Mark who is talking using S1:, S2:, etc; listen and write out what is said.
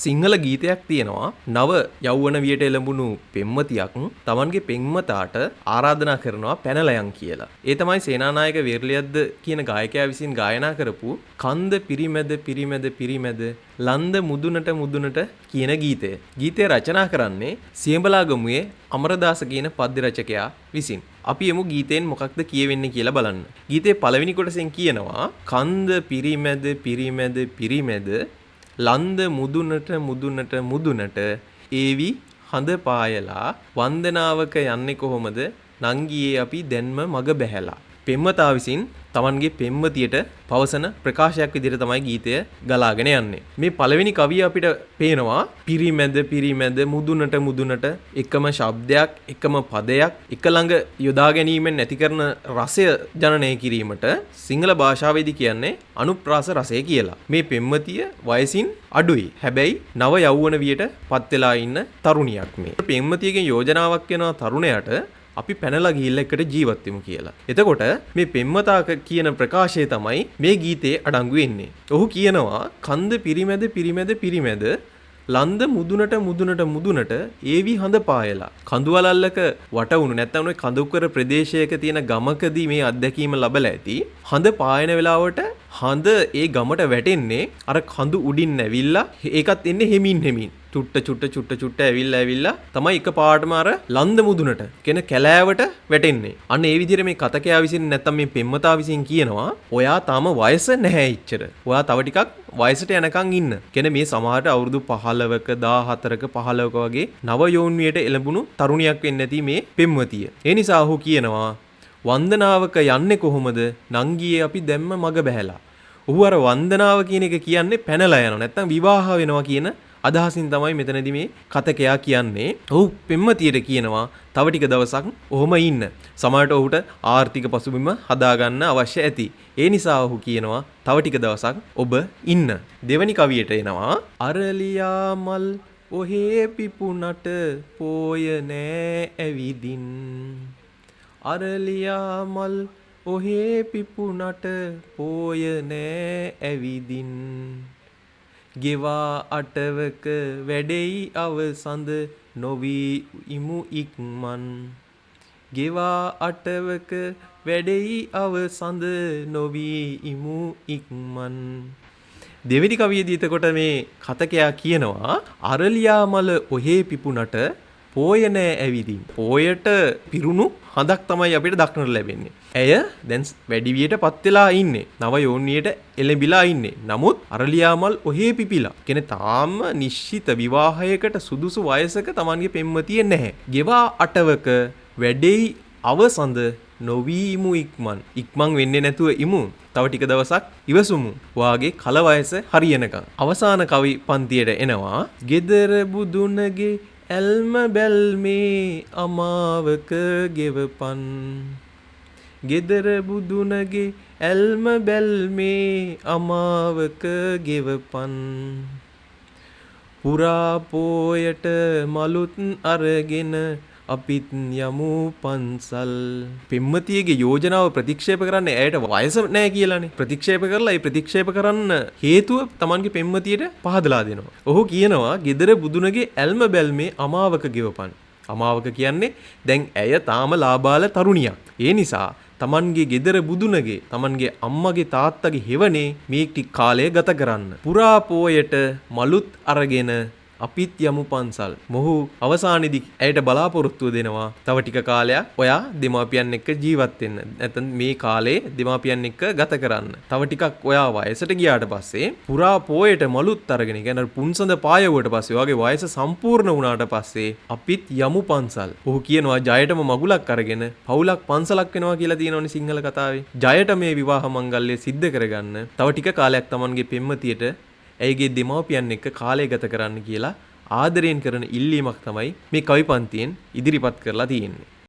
S1: සිංහල ගීතයක් තියෙනවා නව යෞවන වියට එළඹුණු පෙම්වතියක් තමන්ගේ පෙම්වතාට ආරාධනා කරනවා පැනලයන් කියලා. ඒ තමයි සේනානායක වේරලියද්ද කියන ගායකයා විසින් ගායනා කරපු කන්ද පිරිමැද පිරිමැද පිරිමැද ලන්ද මුදුනට මුදුනට කියන ගීතය. ගීතය රචනා කරන්නේ සියඹලාගමුවේ අමරදාස කියන පද්‍ය රචකයා විසින්. අපි එමු ගීතයෙන් මොකක්ද කියවෙන්නේ කියලා බලන්න. ගීතේ පළවෙනි කොටසෙන් කියනවා කන්ද පිරිමැද පිරිමැද පිරිමැද ලන්ද මුදුනට මුදුනට මුදුනට ඒවි හඳ පායලා වන්දනාවක යන්නේ කොහොමද නංගියේ අපි දැන්ම මග බැහැලා. පෙම්වතා විසින් තමන්ගේ පෙම්වතියට පවසන ප්‍රකාශයක් විදිහට තමයි ගීතය ගලාගෙන යන්නේ. මේ පළවෙනි කවිය අපිට පේනවා පිරිමැද පිරිමැද මුදුනට මුදුනට එකම ශබ්දයක් එකම පදයක් එක ළඟ යොදා ගැනීමෙන් නැති කරන රසය ජනනය කිරීමට සිංහල භාෂාවේදී කියන්නේ අනුප්‍රාස රසය කියලා. මේ පෙම්වතිය වයසින් අඩුයි. හැබැයි නව යෞවන වියට පත් වෙලා ඉන්න තරුණියක් මේ. පෙම්වතියගෙන් යෝජනාවක් වෙනවා තරුණයාට අපි පැනලා ගිහිල්ලා එකට ජීවත් වෙමු කියලා. එතකොට මේ පෙම්වතා කියන ප්‍රකාශය තමයි මේ ගීතේ අඩංගු වෙන්නේ. ඔහු කියනවා කන්ද පිරිමැද පිරිමැද පිරිමැද ලන්ද මුදුනට මුදුනට මුදුනට ඒවි හඳ පායලා. කඳුවලල්ලක වටවුණු නැත්නම් ඔය කඳුකර ප්‍රදේශයක තියෙන ගමකදී මේ අත්දැකීම ලැබලා ඇති. හඳ පායන වෙලාවට හඳ ඒ ගමට වැටෙන්නේ අර කඳු උඩින් ඇවිල්ලා ඒකත් එන්නේ හෙමින් හෙමින්. චුට්ට ඇවිල්ලා තමයි එකපාරටම අර ලන්ද මුදුනට කියන කැලෑවට වැටෙන්නේ. අන්න ඒ විදිහට මේ කතකයා විසින් නැත්තම් මේ පෙම්වතා විසින් කියනවා ඔයා තාම වයස නැහැ ඉච්චර. ඔයා තව ටිකක් වයසට යනකම් ඉන්න. කියන මේ සමහරට අවුරුදු 15ක 14ක 15ක වගේ නව යෞවනයට එළඹුණු තරුණියක් වෙන්න ඇති මේ පෙම්වතිය. ඒ නිසා ඔහු කියනවා වන්දනාවක යන්නේ කොහොමද නංගියේ අපි දැම්ම මග බැහැලා. ඔහු අර වන්දනාව කියන එක කියන්නේ පැනලා යනවා නැත්තම් විවාහ වෙනවා කියන අදහසින් තමයි මෙතනදී මේ කතකයා කියන්නේ. ඔහු පෙම්වතියට කියනවා තව ටික දවසක් ඔහොම ඉන්න. සමහරට ඔහුට ආර්ථික පසුබිම හදාගන්න අවශ්‍ය ඇති. ඒ නිසා ඔහු කියනවා තව ටික දවසක් ඔබ ඉන්න. දෙවැනි කවියට එනවා අරලියා මල් ඔහේ පිපුණට පෝය නෑ ඇවිදින්. අරලියා මල් ඔහේ පිපුණට පෝය නෑ ඇවිදින්. ගෙවා අටවක වැඩෙයි අවසඳ නොවී ඉමු ඉක්මන්. ගෙවා අටවක වැඩෙයි අවසඳ නොවී ඉමු ඉක්මන්. දෙවෙනි කවියේදී එතකොට මේ කතකයා කියනවා අරලියා මල ඔහේ පිපුණට පෝය නෑ ඇවිදින්. පෝයට පිරුණු හඳක් තමයි අපිට දක්නට ලැබෙන්නේ. ඇය දැන් වැඩි වියට පත් වෙලා ඉන්නේ. නව යෝනියට එළඹිලා ඉන්නේ. නමුත් අරලියාමල් ඔහේ පිපිලා. කියන්නේ තාම නිශ්චිත විවාහයකට සුදුසු වයසක Tamanගේ පෙම්වතිය නැහැ. ගෙවා අටවක වැඩෙයි අවසඳ නොවීමු ඉක්මන්. ඉක්මන් වෙන්නේ නැතුව ඉමු. තව ටික දවසක් ඉවසුමු. වාගේ කල වයස හරියනකම්. අවසාන කවි පන්තියට එනවා. gedara budunage ඇල්ම බැල්මේ අමාවක ගෙවපන්. gedara බුදුනගේ ඇල්ම බැල්මේ අමාවක ගෙවපන්. පුරා පෝයට මලුත් අරගෙන අපිත් යමු පන්සල්. පෙම්වතියගේ යෝජනාව ප්‍රතික්ෂේප කරන්නේ ඇයට වයස නැහැ කියලානේ. ප්‍රතික්ෂේප කරලා ඒ ප්‍රතික්ෂේප කරන්න හේතුව Tamanගේ පෙම්වතියට පහදලා දෙනවා. ඔහු කියනවා gedara බුදුනගේ ඇල්ම බැල්මේ අමාවක ගෙවපන්. අමාවක කියන්නේ දැන් ඇය තාම ලාබාල තරුණියක්. ඒ නිසා Tamanගේ gedara බුදුනගේ Tamanගේ අම්මගේ තාත්තගේ හෙවනේ මේ ටික කාලය ගත කරන්න. පුරා පෝයට මලුත් අරගෙන අපිත් යමු පන්සල්. මොහු අවසානයේදී ඇයට බලාපොරොත්තුව දෙනවා තව ටික කාලයක් ඔයා දෙමාපියන් එක්ක ජීවත් වෙන්න. නැත්නම් මේ කාලේ දෙමාපියන් එක්ක ගත කරන්න. තව ටිකක් ඔයා වයසට ගියාට පස්සේ පුරා පෝයට මලුත් අරගෙන කියන්නේ පුන්සඳ පායවුවට පස්සේ ඔයාගේ වයස සම්පූර්ණ වුණාට පස්සේ අපිත් යමු පන්සල්. ඔහු කියනවා ජයටම මගුලක් අරගෙන පවුලක් පන්සලක් වෙනවා කියලා තියෙනවනේ සිංහල කතාවේ. ජයට මේ විවාහ මංගල්‍ය සිද්ධ කරගන්න තව ටික කාලයක් Tamanගේ පෙම්වතියට ඇයගේ දෙමාපියන් එක්ක කාලය ගත කරන්න කියලා ආදරයෙන් කරන ඉල්ලීමක් තමයි මේ කවි පන්තියෙන් ඉදිරිපත් කරලා තියෙන්නේ.